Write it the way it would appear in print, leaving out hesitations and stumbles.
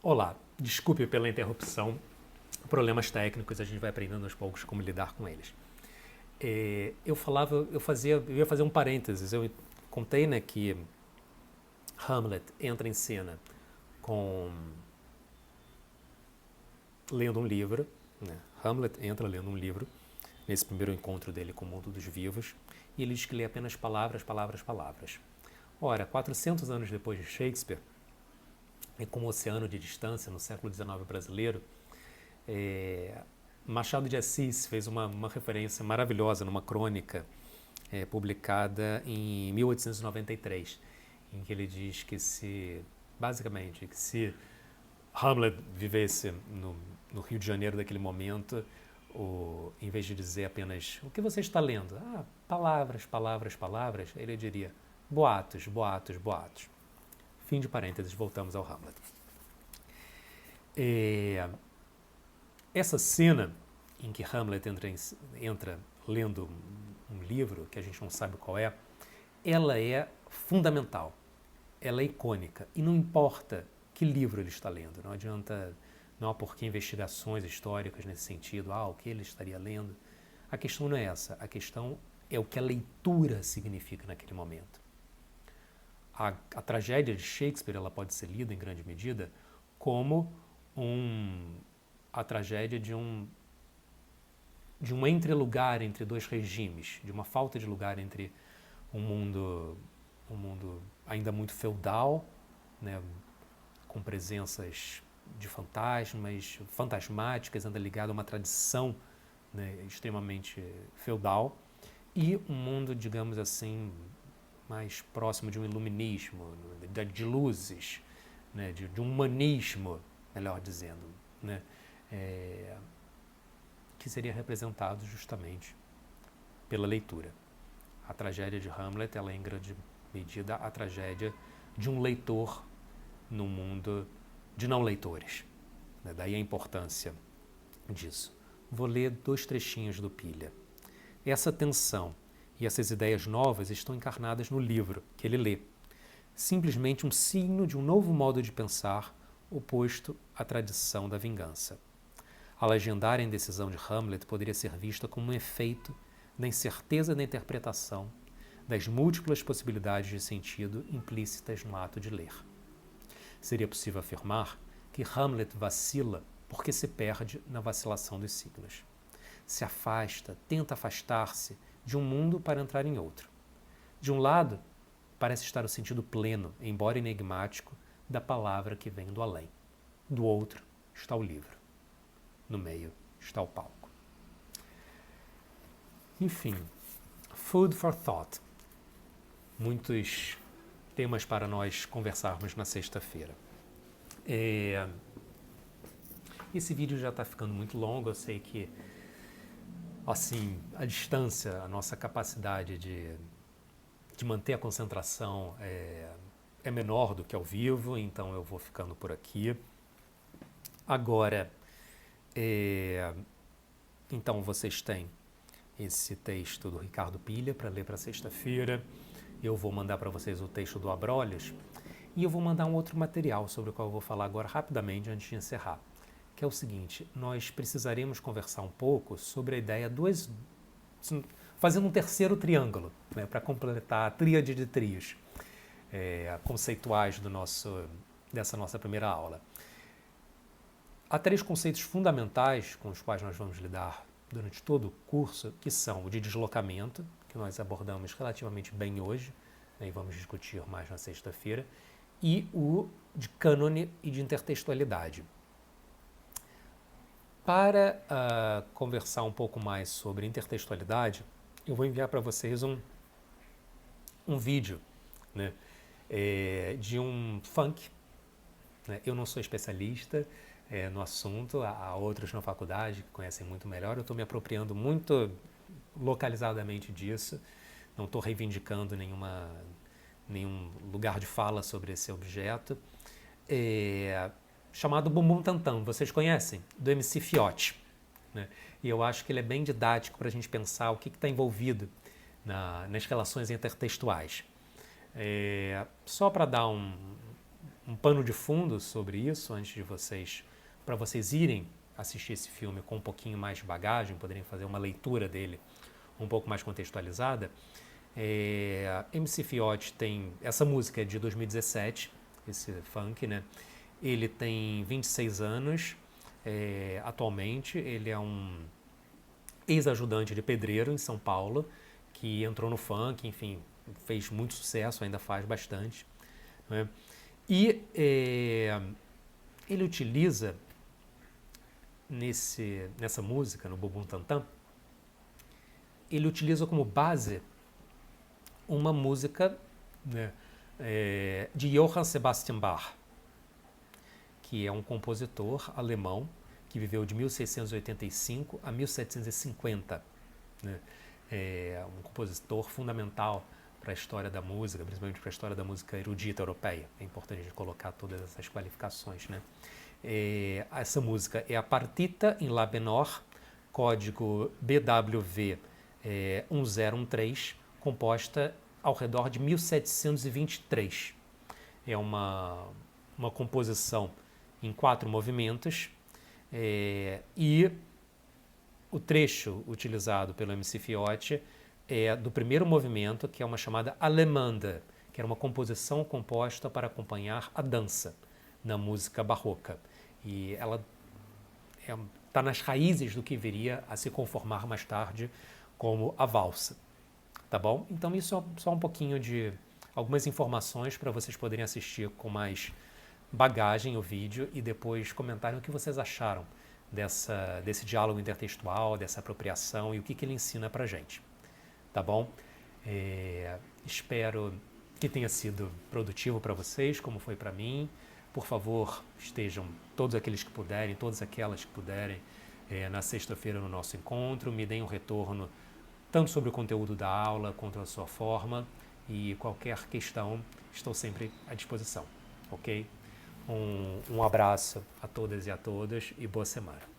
Olá, desculpe pela interrupção, problemas técnicos, a gente vai aprendendo aos poucos como lidar com eles. Eu ia fazer um parênteses, eu contei, né, que Hamlet entra em cena lendo um livro, né? Hamlet entra lendo um livro, nesse primeiro encontro dele com o mundo dos vivos, e ele diz que lê apenas palavras, palavras, palavras. Ora, 400 anos depois de Shakespeare, e com um oceano de distância no século XIX brasileiro, Machado de Assis fez uma referência maravilhosa numa crônica publicada em 1893, em que ele diz que se Hamlet vivesse no Rio de Janeiro daquele momento, em vez de dizer apenas o que você está lendo? Palavras, palavras, palavras, ele diria boatos, boatos, boatos. Fim de parênteses, voltamos ao Hamlet. Essa cena em que Hamlet entra lendo um livro, que a gente não sabe qual é, ela é fundamental, ela é icônica, e não importa que livro ele está lendo, não adianta, não há porquê investigações históricas nesse sentido, o que ele estaria lendo. A questão não é essa, a questão é o que a leitura significa naquele momento. A tragédia de Shakespeare ela pode ser lida, em grande medida, como a tragédia de um entrelugar entre dois regimes, de uma falta de lugar entre um mundo ainda muito feudal, né, com presenças de fantasmáticas, ainda ligado a uma tradição, né, extremamente feudal, e um mundo, digamos assim, mais próximo de um iluminismo, de luzes, né, de um humanismo, melhor dizendo, né, que seria representado justamente pela leitura. A tragédia de Hamlet ela é, em grande medida, a tragédia de um leitor num mundo de não leitores. Né? Daí a importância disso. Vou ler 2 trechinhos do Pilha. Essa tensão e essas ideias novas estão encarnadas no livro que ele lê. Simplesmente um signo de um novo modo de pensar oposto à tradição da vingança. A legendária indecisão de Hamlet poderia ser vista como um efeito da incerteza da interpretação das múltiplas possibilidades de sentido implícitas no ato de ler. Seria possível afirmar que Hamlet vacila porque se perde na vacilação dos signos. Se afasta, tenta afastar-se de um mundo para entrar em outro. De um lado, parece estar o sentido pleno, embora enigmático, da palavra que vem do além. Do outro está o livro. No meio está o palco. Enfim, food for thought. Muitos temas para nós conversarmos na sexta-feira. Esse vídeo já está ficando muito longo, eu sei que assim, a distância, a nossa capacidade de manter a concentração é menor do que ao vivo, então eu vou ficando por aqui. Agora, então vocês têm esse texto do Ricardo Pilha para ler para sexta-feira. Eu vou mandar para vocês o texto do Abrolhos e eu vou mandar um outro material sobre o qual eu vou falar agora rapidamente antes de encerrar, que é o seguinte: nós precisaremos conversar um pouco sobre a ideia fazendo um terceiro triângulo, né, para completar a tríade de trios conceituais dessa nossa primeira aula. Há 3 conceitos fundamentais com os quais nós vamos lidar durante todo o curso, que são o de deslocamento, que nós abordamos relativamente bem hoje, né, e vamos discutir mais na sexta-feira, e o de cânone e de intertextualidade. Para conversar um pouco mais sobre intertextualidade, eu vou enviar para vocês um vídeo, né, de um funk. Né? Eu não sou especialista no assunto, há outros na faculdade que conhecem muito melhor. Eu estou me apropriando muito localizadamente disso, não estou reivindicando nenhum lugar de fala sobre esse objeto. Chamado Bumbum Tantam, vocês conhecem? Do MC Fiote. Né? E eu acho que ele é bem didático para a gente pensar o que está envolvido nas relações intertextuais. Só para dar um pano de fundo sobre isso antes de vocês, para vocês irem assistir esse filme com um pouquinho mais de bagagem, poderem fazer uma leitura dele um pouco mais contextualizada. MC Fiote tem, essa música é de 2017, esse funk, né? Ele tem 26 anos, atualmente ele é um ex-ajudante de pedreiro em São Paulo, que entrou no funk, enfim, fez muito sucesso, ainda faz bastante, né? E ele utiliza nessa música, no Bumbum Tantan, ele utiliza como base uma música, né, de Johann Sebastian Bach, que é um compositor alemão que viveu de 1685 a 1750. Né? É um compositor fundamental para a história da música, principalmente para a história da música erudita europeia. É importante a gente colocar todas essas qualificações, né? Essa música é a partita em Lá menor, código BWV 1013, composta ao redor de 1723. É uma composição em 4 movimentos, e o trecho utilizado pelo MC Fiote é do primeiro movimento, que é uma chamada Allemande, que era uma composição composta para acompanhar a dança na música barroca. E ela está nas raízes do que viria a se conformar mais tarde como a valsa. Tá bom? Então isso é só um pouquinho de algumas informações para vocês poderem assistir com mais bagagem o vídeo e depois comentarem o que vocês acharam desse diálogo intertextual, dessa apropriação e o que ele ensina pra gente. Tá bom? Espero que tenha sido produtivo para vocês, como foi para mim. Por favor, estejam todos aqueles que puderem, todas aquelas que puderem, na sexta-feira no nosso encontro. Me deem um retorno tanto sobre o conteúdo da aula quanto a sua forma, e qualquer questão estou sempre à disposição, ok? Um abraço a todas e a todas e boa semana.